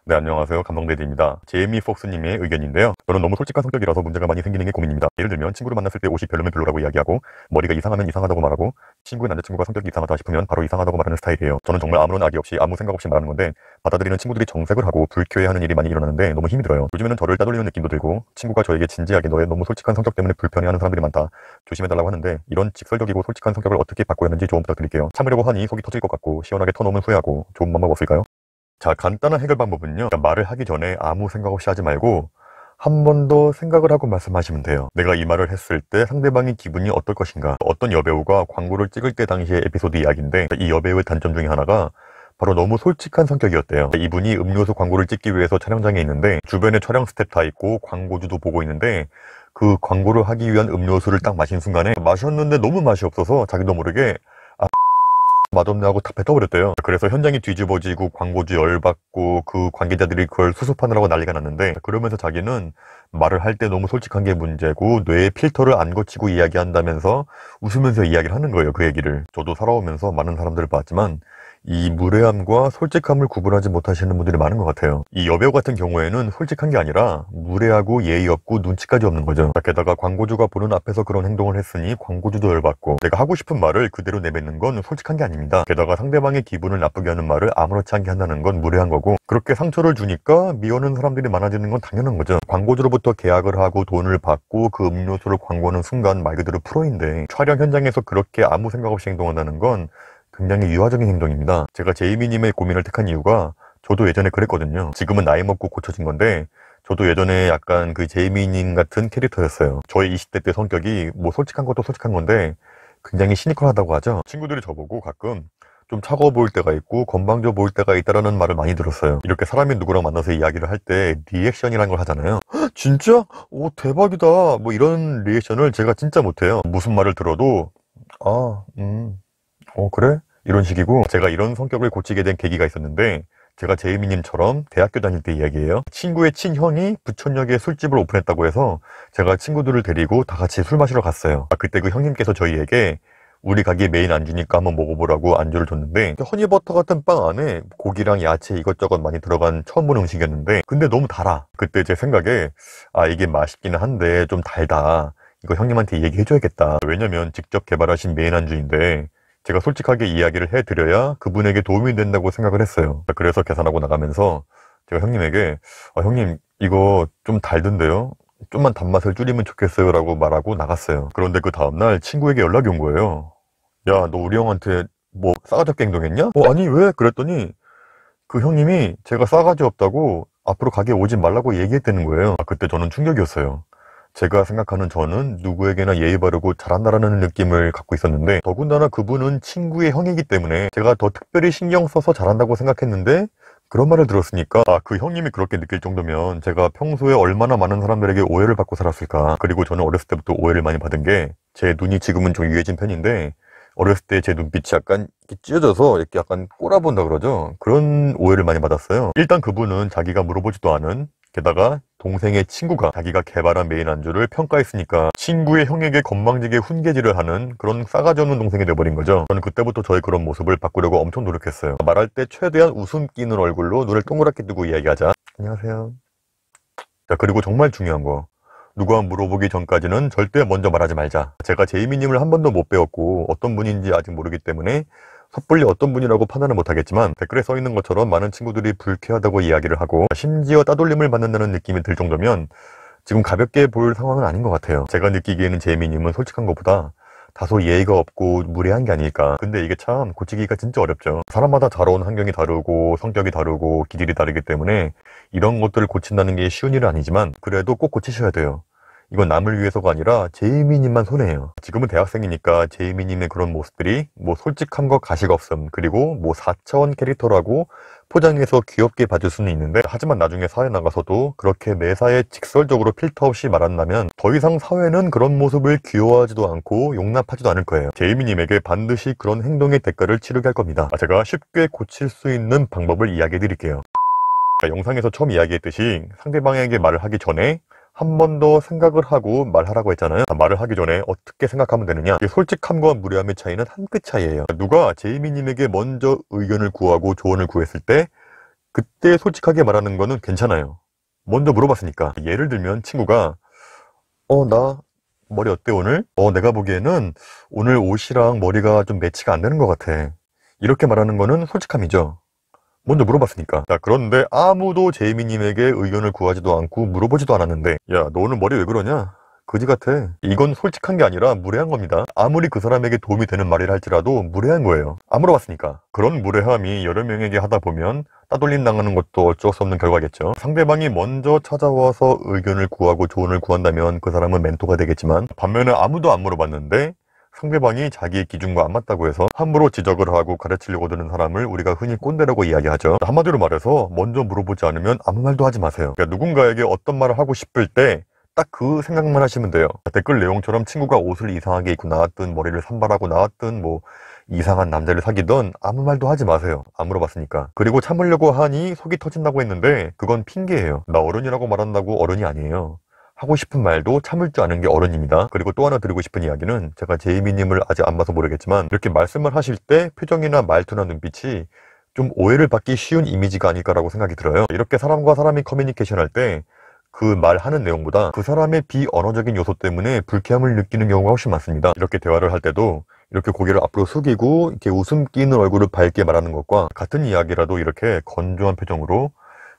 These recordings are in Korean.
네, 안녕하세요. 감성대디입니다. 제이미 폭스님의 의견인데요. 저는 너무 솔직한 성격이라서 문제가 많이 생기는 게 고민입니다. 예를 들면 친구를 만났을 때 옷이 별로면 별로라고 이야기하고 머리가 이상하면 이상하다고 말하고 친구의 남자친구가 성격이 이상하다 싶으면 바로 이상하다고 말하는 스타일이에요. 저는 정말 아무런 악의 없이 아무 생각 없이 말하는 건데 받아들이는 친구들이 정색을 하고 불쾌해하는 일이 많이 일어나는데 너무 힘이 들어요. 요즘에는 저를 따돌리는 느낌도 들고 친구가 저에게 진지하게 너의 너무 솔직한 성격 때문에 불편해하는 사람들이 많다. 조심해달라고 하는데 이런 직설적이고 솔직한 성격을 어떻게 바꿔야 하는지 조언 부탁드릴게요. 참으려고 하니 속이 터질 것 같고 시원하게 터놓으면 후회하고 좋은 방법 없을까요? 자, 간단한 해결 방법은요. 말을 하기 전에 아무 생각 없이 하지 말고 한 번 더 생각을 하고 말씀하시면 돼요. 내가 이 말을 했을 때 상대방의 기분이 어떨 것인가. 어떤 여배우가 광고를 찍을 때 당시의 에피소드 이야기인데 이 여배우의 단점 중에 하나가 바로 너무 솔직한 성격이었대요. 이분이 음료수 광고를 찍기 위해서 촬영장에 있는데 주변에 촬영 스태프 다 있고 광고주도 보고 있는데 그 광고를 하기 위한 음료수를 딱 마신 순간에 마셨는데 너무 맛이 없어서 자기도 모르게 맛없네 하고 다 뱉어버렸대요. 그래서 현장이 뒤집어지고 광고주 열받고 그 관계자들이 그걸 수습하느라고 난리가 났는데 그러면서 자기는 말을 할 때 너무 솔직한 게 문제고 뇌에 필터를 안 거치고 이야기한다면서 웃으면서 이야기를 하는 거예요. 그 얘기를. 저도 살아오면서 많은 사람들을 봤지만 이 무례함과 솔직함을 구분하지 못하시는 분들이 많은 것 같아요. 이 여배우 같은 경우에는 솔직한 게 아니라 무례하고 예의 없고 눈치까지 없는 거죠. 게다가 광고주가 보는 앞에서 그런 행동을 했으니 광고주도 열받고 내가 하고 싶은 말을 그대로 내뱉는 건 솔직한 게 아닙니다. 게다가 상대방의 기분을 나쁘게 하는 말을 아무렇지 않게 한다는 건 무례한 거고 그렇게 상처를 주니까 미워하는 사람들이 많아지는 건 당연한 거죠. 광고주로부터 계약을 하고 돈을 받고 그 음료수를 광고하는 순간 말 그대로 프로인데 촬영 현장에서 그렇게 아무 생각 없이 행동한다는 건 굉장히 유아적인 행동입니다. 제가 제이미님의 고민을 택한 이유가 저도 예전에 그랬거든요. 지금은 나이 먹고 고쳐진 건데 저도 예전에 약간 그 제이미님 같은 캐릭터였어요. 저의 20대 때 성격이 뭐 솔직한 것도 솔직한 건데 굉장히 시니컬하다고 하죠. 친구들이 저보고 가끔 좀 차가워 보일 때가 있고 건방져 보일 때가 있다라는 말을 많이 들었어요. 이렇게 사람이 누구랑 만나서 이야기를 할 때 리액션이라는 걸 하잖아요. 진짜? 오, 대박이다. 뭐 이런 리액션을 제가 진짜 못해요. 무슨 말을 들어도 그래? 이런 식이고 제가 이런 성격을 고치게 된 계기가 있었는데 제가 제이미님처럼 대학교 다닐 때 이야기예요. 친구의 친형이 부천역에 술집을 오픈했다고 해서 제가 친구들을 데리고 다 같이 술 마시러 갔어요. 그때 그 형님께서 저희에게 우리 가게 메인 안주니까 한번 먹어보라고 안주를 줬는데 허니버터 같은 빵 안에 고기랑 야채 이것저것 많이 들어간 처음 보는 음식이었는데 근데 너무 달아. 그때 제 생각에 이게 맛있기는 한데 좀 달다. 이거 형님한테 얘기해줘야겠다. 왜냐면 직접 개발하신 메인 안주인데 제가 솔직하게 이야기를 해드려야 그분에게 도움이 된다고 생각을 했어요. 그래서 계산하고 나가면서 제가 형님에게 형님 이거 좀 달던데요? 좀만 단맛을 줄이면 좋겠어요 라고 말하고 나갔어요. 그런데 그 다음날 친구에게 연락이 온 거예요. 야, 너 우리 형한테 뭐 싸가지 없게 행동했냐? 아니 왜? 그랬더니 그 형님이 제가 싸가지 없다고 앞으로 가게에 오지 말라고 얘기했다는 거예요. 그때 저는 충격이었어요. 제가 생각하는 저는 누구에게나 예의 바르고 잘한다라는 느낌을 갖고 있었는데 더군다나 그분은 친구의 형이기 때문에 제가 더 특별히 신경 써서 잘한다고 생각했는데 그런 말을 들었으니까 그 형님이 그렇게 느낄 정도면 제가 평소에 얼마나 많은 사람들에게 오해를 받고 살았을까. 그리고 저는 어렸을 때부터 오해를 많이 받은 게 제 눈이 지금은 좀 유해진 편인데 어렸을 때 제 눈빛이 약간 이렇게 찢어져서 이렇게 약간 꼬라본다 그러죠. 그런 오해를 많이 받았어요. 일단 그분은 자기가 물어보지도 않은 게다가 동생의 친구가 자기가 개발한 메인 안주를 평가했으니까 친구의 형에게 건방지게 훈계질을 하는 그런 싸가지 없는 동생이 돼버린 거죠. 저는 그때부터 저의 그런 모습을 바꾸려고 엄청 노력했어요. 말할 때 최대한 웃음 끼는 얼굴로 눈을 동그랗게 뜨고 이야기하자. 안녕하세요. 자, 그리고 정말 중요한 거. 누가 물어보기 전까지는 절대 먼저 말하지 말자. 제가 제이미님을 한 번도 못 배웠고 어떤 분인지 아직 모르기 때문에 섣불리 어떤 분이라고 판단을 못하겠지만 댓글에 써있는 것처럼 많은 친구들이 불쾌하다고 이야기를 하고 심지어 따돌림을 받는다는 느낌이 들 정도면 지금 가볍게 볼 상황은 아닌 것 같아요. 제가 느끼기에는 제이미님은 솔직한 것보다 다소 예의가 없고 무례한 게 아닐까. 근데 이게 참 고치기가 진짜 어렵죠. 사람마다 자라온 환경이 다르고 성격이 다르고 기질이 다르기 때문에 이런 것들을 고친다는 게 쉬운 일은 아니지만 그래도 꼭 고치셔야 돼요. 이건 남을 위해서가 아니라 제이미님만 손해예요. 지금은 대학생이니까 제이미님의 그런 모습들이 뭐 솔직함과 가식 없음 그리고 뭐 4차원 캐릭터라고 포장해서 귀엽게 봐줄 수는 있는데 하지만 나중에 사회 나가서도 그렇게 매사에 직설적으로 필터 없이 말한다면 더 이상 사회는 그런 모습을 귀여워하지도 않고 용납하지도 않을 거예요. 제이미님에게 반드시 그런 행동의 대가를 치르게 할 겁니다. 제가 쉽게 고칠 수 있는 방법을 이야기해 드릴게요. 영상에서 처음 이야기했듯이 상대방에게 말을 하기 전에 한 번 더 생각을 하고 말하라고 했잖아요. 말을 하기 전에 어떻게 생각하면 되느냐. 솔직함과 무례함의 차이는 한 끗 차이예요. 누가 제이미님에게 먼저 의견을 구하고 조언을 구했을 때 그때 솔직하게 말하는 거는 괜찮아요. 먼저 물어봤으니까. 예를 들면 친구가 나 머리 어때 오늘? 내가 보기에는 오늘 옷이랑 머리가 좀 매치가 안 되는 것 같아. 이렇게 말하는 거는 솔직함이죠. 먼저 물어봤으니까. 자, 그런데 아무도 제이미님에게 의견을 구하지도 않고 물어보지도 않았는데, 야, 너 오늘 머리 왜 그러냐? 그지 같아. 이건 솔직한 게 아니라 무례한 겁니다. 아무리 그 사람에게 도움이 되는 말이라 할지라도 무례한 거예요. 안 물어봤으니까. 그런 무례함이 여러 명에게 하다 보면 따돌림 당하는 것도 어쩔 수 없는 결과겠죠. 상대방이 먼저 찾아와서 의견을 구하고 조언을 구한다면 그 사람은 멘토가 되겠지만, 반면에 아무도 안 물어봤는데 상대방이 자기의 기준과 안 맞다고 해서 함부로 지적을 하고 가르치려고 드는 사람을 우리가 흔히 꼰대라고 이야기하죠. 한마디로 말해서 먼저 물어보지 않으면 아무 말도 하지 마세요. 그러니까 누군가에게 어떤 말을 하고 싶을 때 딱 그 생각만 하시면 돼요. 댓글 내용처럼 친구가 옷을 이상하게 입고 나왔든 머리를 산발하고 나왔든 뭐 이상한 남자를 사귀든 아무 말도 하지 마세요. 안 물어봤으니까. 그리고 참으려고 하니 속이 터진다고 했는데 그건 핑계예요. 나 어른이라고 말한다고 어른이 아니에요. 하고 싶은 말도 참을 줄 아는 게 어른입니다. 그리고 또 하나 드리고 싶은 이야기는, 제가 제이미님을 아직 안 봐서 모르겠지만 이렇게 말씀을 하실 때 표정이나 말투나 눈빛이 좀 오해를 받기 쉬운 이미지가 아닐까라고 생각이 들어요. 이렇게 사람과 사람이 커뮤니케이션 할 때 그 말하는 내용보다 그 사람의 비언어적인 요소 때문에 불쾌함을 느끼는 경우가 훨씬 많습니다. 이렇게 대화를 할 때도 이렇게 고개를 앞으로 숙이고 이렇게 웃음 끼는 얼굴을 밝게 말하는 것과 같은 이야기라도 이렇게 건조한 표정으로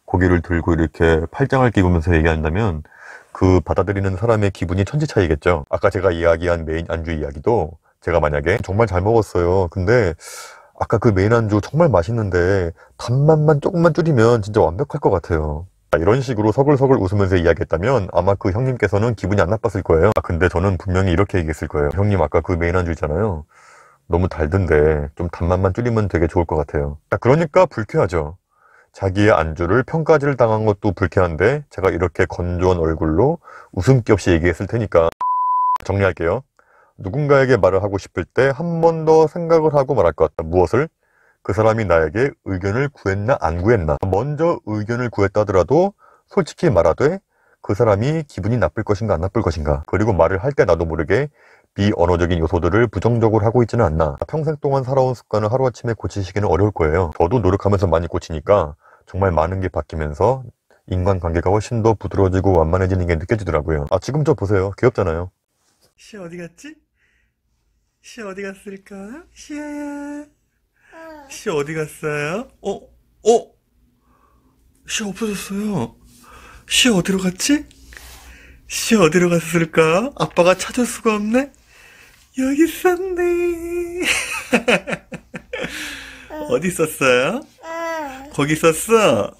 고개를 들고 이렇게 팔짱을 끼우면서 얘기한다면 그 받아들이는 사람의 기분이 천지 차이겠죠. 아까 제가 이야기한 메인 안주 이야기도, 제가 만약에 정말 잘 먹었어요. 근데 아까 그 메인 안주 정말 맛있는데 단맛만 조금만 줄이면 진짜 완벽할 것 같아요. 이런 식으로 서글서글 웃으면서 이야기했다면 아마 그 형님께서는 기분이 안 나빴을 거예요. 근데 저는 분명히 이렇게 얘기했을 거예요. 형님, 아까 그 메인 안주 있잖아요. 너무 달던데 좀 단맛만 줄이면 되게 좋을 것 같아요. 그러니까 불쾌하죠. 자기의 안주를 평가질을 당한 것도 불쾌한데 제가 이렇게 건조한 얼굴로 웃음기 없이 얘기했을 테니까. 정리할게요. 누군가에게 말을 하고 싶을 때 한 번 더 생각을 하고 말할 것. 무엇을? 그 사람이 나에게 의견을 구했나 안 구했나. 먼저 의견을 구했다 하더라도 솔직히 말하되 그 사람이 기분이 나쁠 것인가 안 나쁠 것인가. 그리고 말을 할 때 나도 모르게 비언어적인 요소들을 부정적으로 하고 있지는 않나. 평생 동안 살아온 습관을 하루아침에 고치시기는 어려울 거예요. 저도 노력하면서 많이 고치니까 정말 많은 게 바뀌면서 인간관계가 훨씬 더 부드러워지고 완만해지는 게 느껴지더라고요. 지금 저 보세요. 귀엽잖아요. 시아 어디 갔지? 시아 어디 갔을까? 시아야. 시아 어디 갔어요? 시아 없어졌어요. 시아 어디로 갔지? 시아 어디로 갔을까? 아빠가 찾을 수가 없네? 여기 있었네. 어디 있었어요? 거기 있었어?